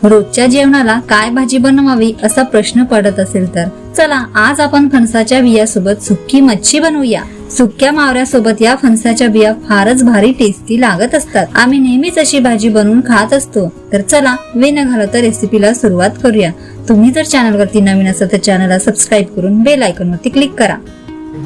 रोजच्या जेवणाला काय भाजी बनवावी असा प्रश्न पडत असेल तर चला आज आपण फणसाच्या बियासोबत सुक्की मच्छी बनवूया। सुक्या मावऱ्यासोबत या फणसाच्या बिया फारच भारी टेस्टी लागत असतात। आम्ही नेहमीच अशी भाजी बनवून खात असतो। तर चला वेळ न घालवता रेसिपीला सुरुवात करूया। तुम्ही जर चॅनलवरती नवीन असाल तर चॅनलला सबस्क्राईब करून बेल आयकॉनवरती क्लिक करा।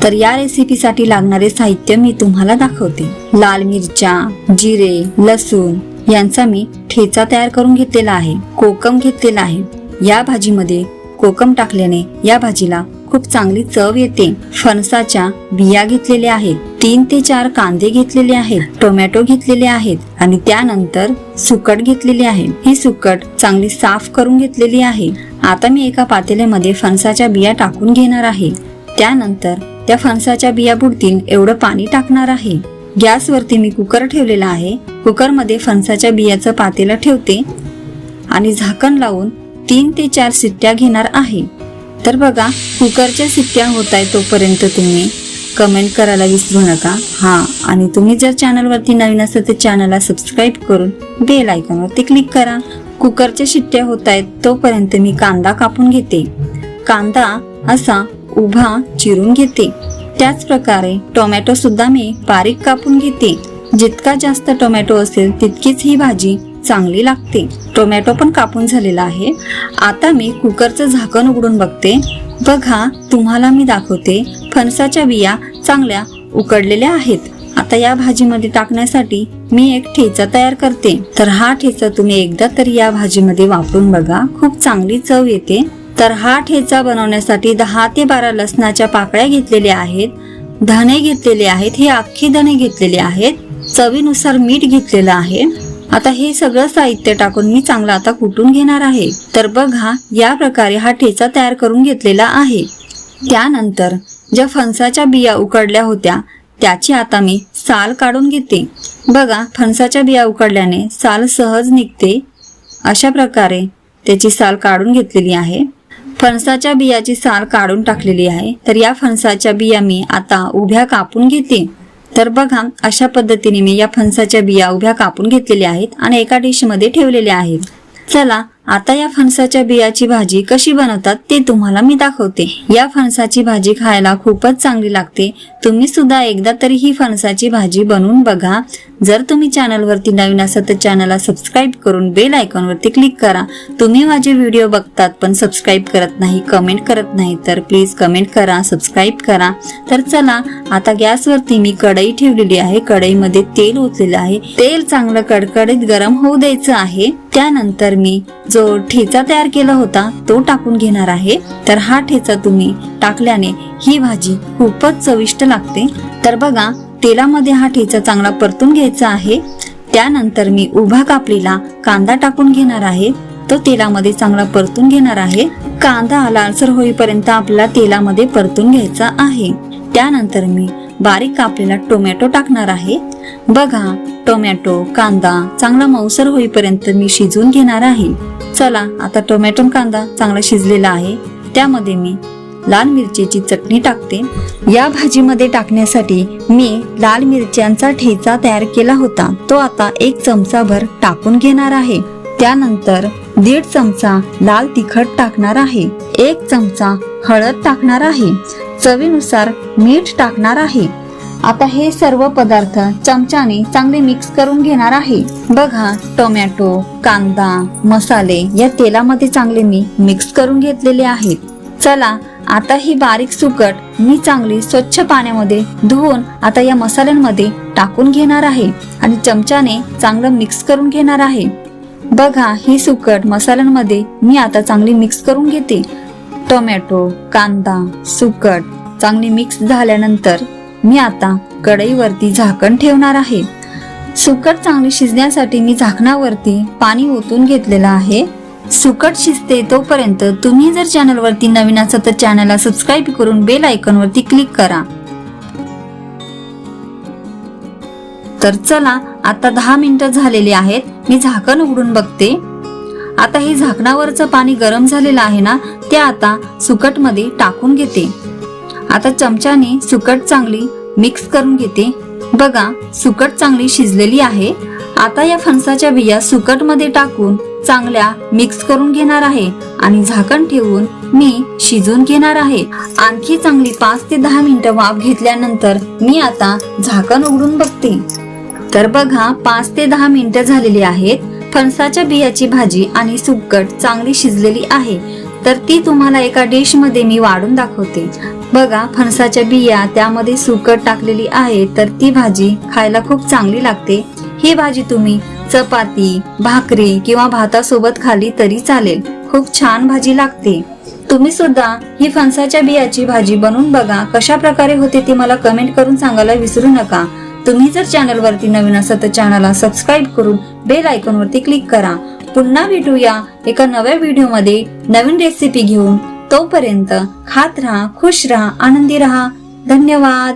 तर या रेसिपीसाठी लागणारे साहित्य मी तुम्हाला दाखवते। लाल मिरच्या, जिरे, लसूण यांचा मी ठेचा तयार करून घेतलेला आहे। कोकम घेतलेला आहे। या भाजीमध्ये कोकम टाकल्याने या भाजीला खूप चांगली चव येते। फणसाच्या बिया घेतलेल्या आहेत। 3 ते 4 कांदे घेतलेले आहेत। टोमॅटो घेतलेले आहेत आणि त्यानंतर सुकट घेतलेली आहे। ही सुकट चांगली साफ करून घेतलेली आहे। आता मी एका पातेल्यामध्ये फणसाच्या बिया टाकून घेणार आहे। त्यानंतर त्या फणसाच्या बिया बुडतील एवढं पाणी टाकणार आहे। गॅस वरती मी कुकर ठेवलेला आहे। कुकर मध्ये फणसाच्या बियाचं पातेलं ठेवते आणि झाकण लावून 3 ते 4 शिट्ट्या घेणार आहे। तर बघा कुकरच्या शिट्ट्या होत आहे तोपर्यंत तुम्ही कमेंट करायला विसरू नका। आणि तुम्ही जर चॅनलवरती नवीन असाल तर चॅनलला सबस्क्राईब करून बेल आयकॉनवरती क्लिक करा। कुकरच्या शिट्ट्या होत आहेत तोपर्यंत मी कांदा कापून घेते। कांदा असा उभा चिरून घेते। त्याच प्रकारे टोमॅटो सुद्धा मी बारीक कापून घेते। जितका जास्त टोमॅटो असेल तितकीच ही भाजी चांगली लागते। टोमॅटो पण कापून झालेला आहे। आता मी कुकरचं झाकण उघडून बघते। बघा तुम्हाला मी दाखवते फणसाच्या बिया चांगल्या उकडलेल्या आहेत। आता या भाजीमध्ये टाकण्यासाठी मी एक ठेचा तयार करते। तर हा ठेचा तुम्ही एकदा तरी या भाजीमध्ये वापरून बघा, खूप चांगली चव येते। तर हा ठेचा बनवण्यासाठी 10 ते 12 लसणाच्या पाकळ्या घेतलेल्या आहेत। धणे घेतलेले आहेत। हे अख्खे धणे घेतलेले आहेत। चवीनुसार मीठ घेतलेलं आहे। आता हे सगळं साहित्य टाकून मी चांगलं आता कुटून घेणार आहे। तर बघा या प्रकारे हा ठेचा तयार करून घेतलेला आहे। त्यानंतर ज्या फणसाच्या बिया उकडल्या होत्या त्याची आता मी साल काढून घेते। बघा फणसाच्या बिया उकडल्याने साल सहज निघते। अशा प्रकारे त्याची साल काढून घेतलेली आहे। फणसाच्या बियाची साल काढून टाकलेली आहे। तर या फणसाच्या बिया मी आता उभ्या कापून घेते। तर बघा अशा पद्धतीने मी या फणसाच्या बिया उभ्या कापून घेतलेल्या आहेत आणि एका डिश मध्ये ठेवलेल्या आहेत। चला आता या फणसाच्या बियाची भाजी कशी बनवतात ते तुम्हाला मी दाखवते। या फणसाची भाजी खायला खूपच चांगली लागते। तुम्ही सुद्धा एकदा तरी ही फणसाची भाजी बनवून बघा। जर तुम्ही चॅनलवरती नवीन असाल तर चॅनलला सबस्क्राईब करून बेल आयकॉनवरती क्लिक करा। तुम्ही माझे व्हिडिओ बघतात पण सबस्क्राईब करत नाही, कमेंट करत नाही तर प्लीज कमेंट करा, सबस्क्राईब करा। तर चला आता गॅसवरती मी कढई ठेवलेली आहे। कढईमध्ये तेल ओतलेलं आहे। तेल चांगलं कडकडीत गरम होऊ द्यायचं आहे। त्यानंतर मी जो ठेचा तयार केला होता तो टाकून घेणार आहे। तर हा ठेचा तुम्ही टाकल्याने ही भाजी खूपच चविष्ट लागते। तर बघा तेलामध्ये हा ठेचा चांगला परतून घ्यायचा आहे। त्यानंतर मी उभा कापलेला कांदा टाकून घेणार आहे। तो तेलामध्ये चांगला परतून घेणार आहे। कांदा लालसर होईपर्यंत आपल्याला तेलामध्ये परतून घ्यायचा आहे। त्यानंतर मी बारीक कापलेला टोमॅटो टाकणार आहे। बघा टोमॅटो कांदा चांगला मऊसर होईपर्यंत मी शिजवून घेणार आहे। चला आता टोमॅटो कांदा चांगला शिजलेला आहे। त्यामध्ये मी लाल मिरचीची चटणी टाकते। या भाजीमध्ये टाकण्यासाठी मी लाल मिरच्यांचा ठेचा तयार केला होता तो आता 1 चमचाभर टाकून घेणार आहे। त्यानंतर 1.5 चमचा लाल तिखट टाकणार आहे। 1 चमचा हळद टाकणार आहे। चवीनुसार मीठ टाकणार आहे। आता हे सर्व पदार्थ चमच्याने चांगले मिक्स करून घेणार आहे। बघा टोमॅटो कांदा मसाले या तेलामध्ये चांगले मी मिक्स करून घेतलेले आहेत। चला आता ही बारीक सुकट मी चांगली स्वच्छ पाण्यामध्ये धुवून आता या मसाल्यांमध्ये टाकून घेणार आहे आणि चमच्याने चांगलं मिक्स करून घेणार आहे। बघा ही सुकट मसाल्यांमध्ये मी आता चांगली मिक्स करून घेते। टोमॅटो कांदा सुकट चांगली मिक्स झाल्यानंतर मी आता कढईवरती झाकण ठेवणार आहे। सुकट चांगली शिजण्यासाठी मी झाकणावरती पाणी ओतून घेतलेलं आहे। सुकट शिजते तोपर्यंत तुम्ही जर चॅनलवरती नवीन असाल तर चॅनलला सबस्क्राईब करून बेल आयकॉनवरती क्लिक करा। तर चला आता 10 मिनिटं झालेली आहेत। मी झाकण उघडून बघते। आता हे झाकणावरचं पाणी गरम झालेलं आहे ना ते आता सुकट मध्ये टाकून घेते। आता चमच्याने सुकट चांगली मिक्स करून घेते। बघा सुकट चांगली शिजलेली आहे। आता या फणसाच्या बिया सुकट मध्ये टाकून चांगल्या मिक्स करून घेणार आहे आणि झाकण ठेवून मी शिजवून घेणार आहे. आणखी चांगली 5 ते 10 मिनिटं वाफ घेतल्यानंतर मी आता झाकण उघडून बघते. तर बघा 5 ते 10 मिनिटं झालेली आहेत. फणसाच्या बियाची भाजी आणि सुक्कट चांगली शिजलेली आहे. तर ती तुम्हाला एका डिश मध्ये मी वाढून दाखवते. बघा फणसाच्या बिया त्यामध्ये सुक्कट टाकलेली आहे. तर ती भाजी खायला खूप चांगली लागते. ही भाजी तुम्ही चपाती, भाकरी किंवा भातासोबत खाली तरी चालेल. खूप छान भाजी लागते. तुम्ही सुद्धा ही फणसाच्या बियाची भाजी बनवून बघा. कशा प्रकारे होते ती मला कमेंट करून सांगायला विसरू नका. तुम्ही जर चॅनल वरती नवीन असाल तर चॅनलला सबस्क्राईब करून बेल आयकॉन वरती क्लिक करा. पुन्हा भेटूया एका नव्या व्हिडिओ मध्ये नवीन रेसिपी घेऊन. तोपर्यंत खात राहा, खुश राहा, आनंदी राहा. धन्यवाद.